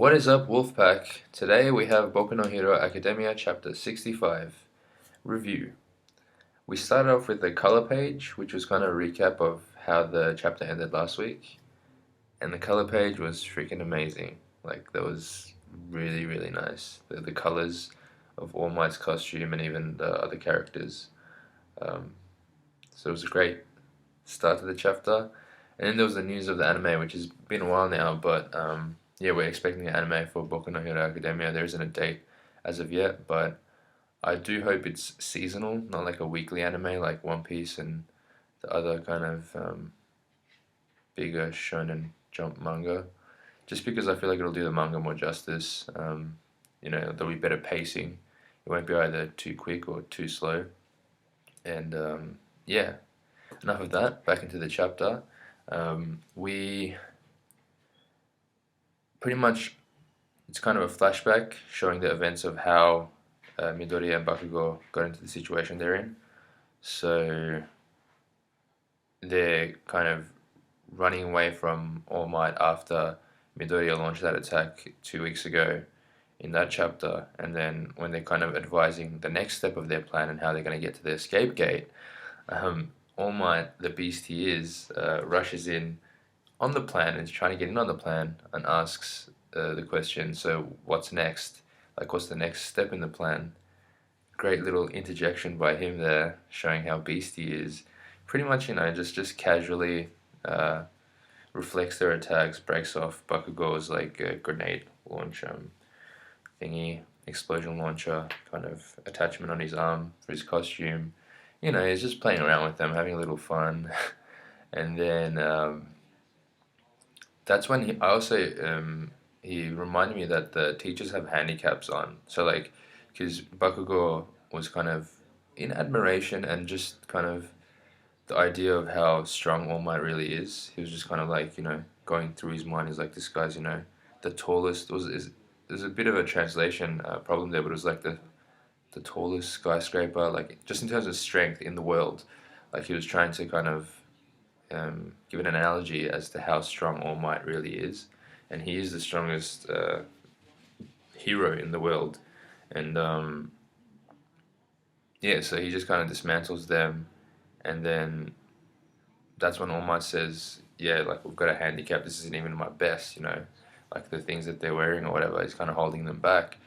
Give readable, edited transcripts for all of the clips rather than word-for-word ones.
What is up, Wolfpack? Today we have Boku no Hero Academia Chapter 65 Review. We started off with the color page, which was kind of a recap of how the chapter ended last week. And the color page was freaking amazing. Like, that was really, really nice. The colors of All Might's costume and even the other characters. Um, so it was a great start to the chapter. And then there was the news of the anime, which has been a while now, but yeah, we're expecting the anime for Boku no Hero Academia. There isn't a date as of yet, but I do hope it's seasonal, not like a weekly anime like One Piece and the other kind of bigger shonen jump manga. Just because I feel like it'll do the manga more justice. There'll be better pacing. It won't be either too quick or too slow. And yeah, enough of that. Back into the chapter. We pretty much, it's kind of a flashback showing the events of how Midoriya and Bakugou got into the situation they're in. So they're kind of running away from All Might after Midoriya launched that attack 2 weeks ago in that chapter, and then when they're kind of advising the next step of their plan and how they're going to get to the escape gate, All Might, the beast he is, rushes in on the plan and is trying to get in on the plan and asks the question, so what's next? Like, what's the next step in the plan? Great little interjection by him there, showing how beast he is. Pretty much, just casually reflects their attacks, breaks off Bakugou's like grenade launch thingy, explosion launcher kind of attachment on his arm for his costume. He's just playing around with them, having a little fun. And then that's when he reminded me that the teachers have handicaps on. So like, because Bakugou was kind of in admiration and just kind of the idea of how strong All Might really is. He was just kind of like, going through his mind. He's like, this guy's, the tallest. There's a bit of a translation problem there, but it was like the tallest skyscraper, like just in terms of strength in the world. Like he was trying to kind of give an analogy as to how strong All Might really is, and he is the strongest hero in the world. And yeah, so he just kind of dismantles them, and then that's when All Might says, "Yeah, like we've got a handicap. This isn't even my best, like the things that they're wearing or whatever is kind of holding them back."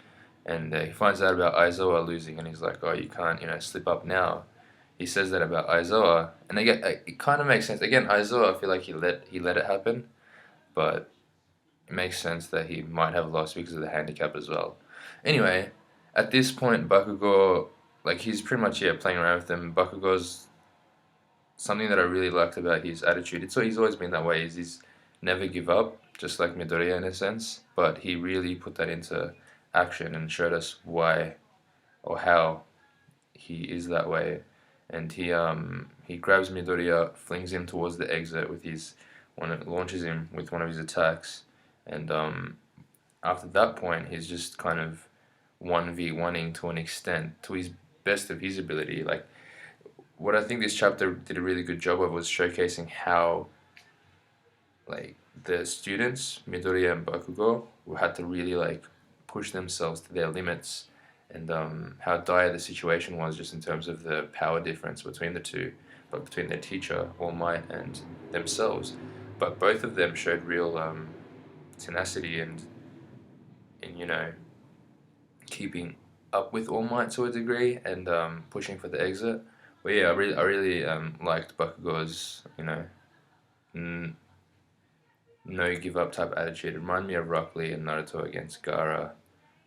And he finds out about Aizawa losing, and he's like, "Oh, you can't, slip up now." He says that about Aizawa, and again, it kind of makes sense. Again, Aizawa, I feel like he let it happen, but it makes sense that he might have lost because of the handicap as well. Anyway, at this point, Bakugou, like he's pretty much playing around with them. Bakugou's something that I really liked about his attitude. He's always been that way. He's never give up, just like Midoriya in a sense. But he really put that into action and showed us why or how he is that way. And he grabs Midoriya, flings him towards the exit with launches him with one of his attacks, and after that point, he's just kind of 1v1ing to an extent, to his best of his ability. Like, what I think this chapter did a really good job of was showcasing how, like, the students, Midoriya and Bakugou, who had to really, like, push themselves to their limits, and how dire the situation was just in terms of the power difference between the two, but between their teacher, All Might, and themselves. But both of them showed real tenacity and keeping up with All Might to a degree and pushing for the exit. But yeah, I really liked Bakugou's no give up type attitude. It reminded me of Rock Lee and Naruto against Gaara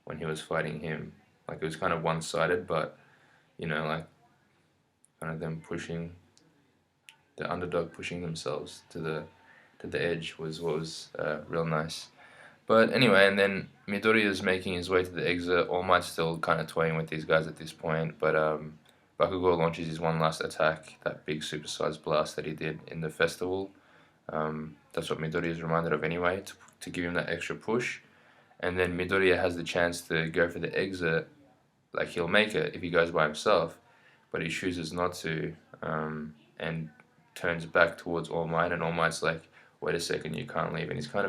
when he was fighting him. Like it was kind of one sided, but like kind of them pushing the underdog, pushing themselves to the edge was what was real nice. But anyway, and then Midoriya is making his way to the exit. All Might's still kind of toying with these guys at this point, but Bakugou launches his one last attack, that big supersized blast that he did in the festival. That's what Midoriya is reminded of anyway, to give him that extra push. And then Midoriya has the chance to go for the exit, like he'll make it if he goes by himself, but he chooses not to, and turns back towards All Might, and All Might's like, "Wait a second, you can't leave," and he's kind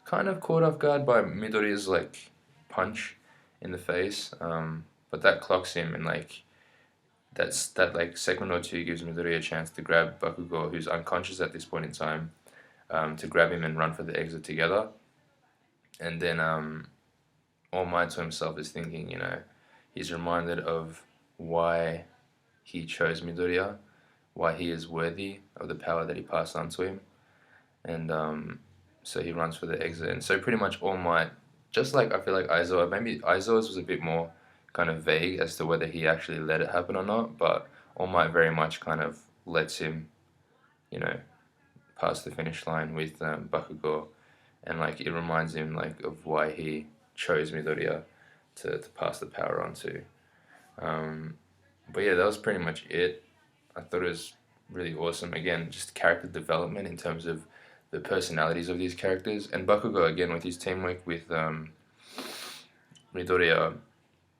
kind of caught off guard by Midoriya's like punch in the face. But that clocks him, and like that like segment or two gives Midoriya a chance to grab Bakugou, who's unconscious at this point in time, to grab him and run for the exit together. And then All Might to himself is thinking, he's reminded of why he chose Midoriya, why he is worthy of the power that he passed on to him, and so he runs for the exit. And so pretty much All Might, just like I feel like Aizawa, maybe Aizawa's was a bit more kind of vague as to whether he actually let it happen or not, but All Might very much kind of lets him, you know, pass the finish line with Bakugou, and like it reminds him like of why he chose Midoriya to pass the power on to. But yeah, that was pretty much it. I thought it was really awesome. Again, just character development in terms of the personalities of these characters, and Bakugou again with his teamwork with Midoriya.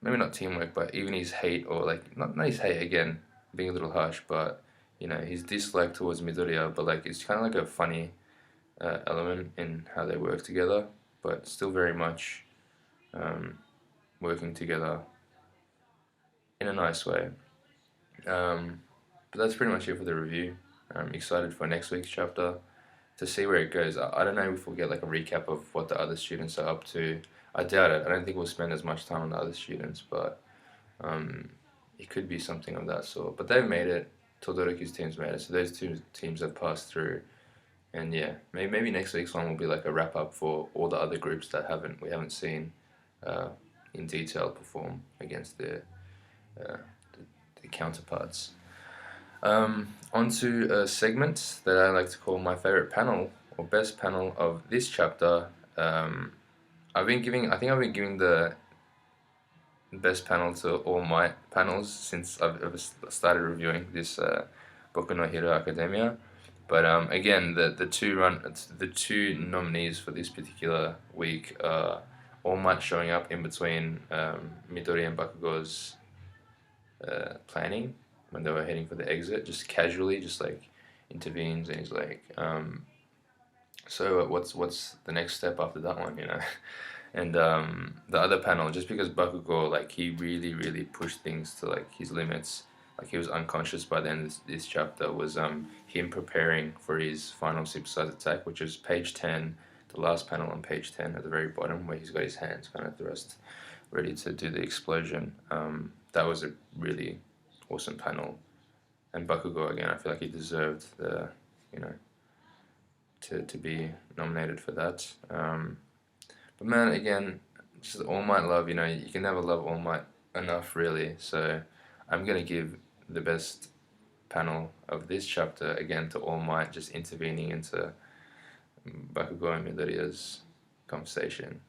Maybe not teamwork, but even his hate, or like not his hate again, being a little harsh, but his dislike towards Midoriya. But like it's kind of like a funny element in how they work together, but still very much working together in a nice way. But that's pretty much it for the review. I'm excited for next week's chapter to see where it goes. I don't know if we'll get like a recap of what the other students are up to. I doubt it. I don't think we'll spend as much time on the other students, but it could be something of that sort. But they've made it. Todoroki's team's made it, so those two teams have passed through. And yeah, maybe next week's one will be like a wrap up for all the other groups that we haven't seen in detail perform against the counterparts. Onto a segment that I like to call my favorite panel or best panel of this chapter. I think I've been giving the best panel to all my panels since I've ever started reviewing this Boku no Hero Academia. But again, the two nominees for this particular week are All Might showing up in between Midori and Bakugou's planning when they were heading for the exit, just casually, just like intervenes, and he's like, so what's the next step after that one, And the other panel, just because Bakugou, like, he really pushed things to like his limits, like he was unconscious by the end of this chapter, was him preparing for his final supersized attack, which is page 10, the last panel on page 10 at the very bottom, where he's got his hands kind of thrust, ready to do the explosion. That was a really awesome panel, and Bakugou again, I feel like he deserved the, to be nominated for that. But man, again, just All Might love, you can never love All Might enough, really. So I'm gonna give the best panel of this chapter again to All Might, just intervening into Bakugou and Midoriya's conversation.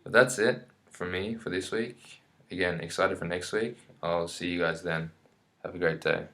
But that's it from me for this week. Again, excited for next week. I'll see you guys then. Have a great day.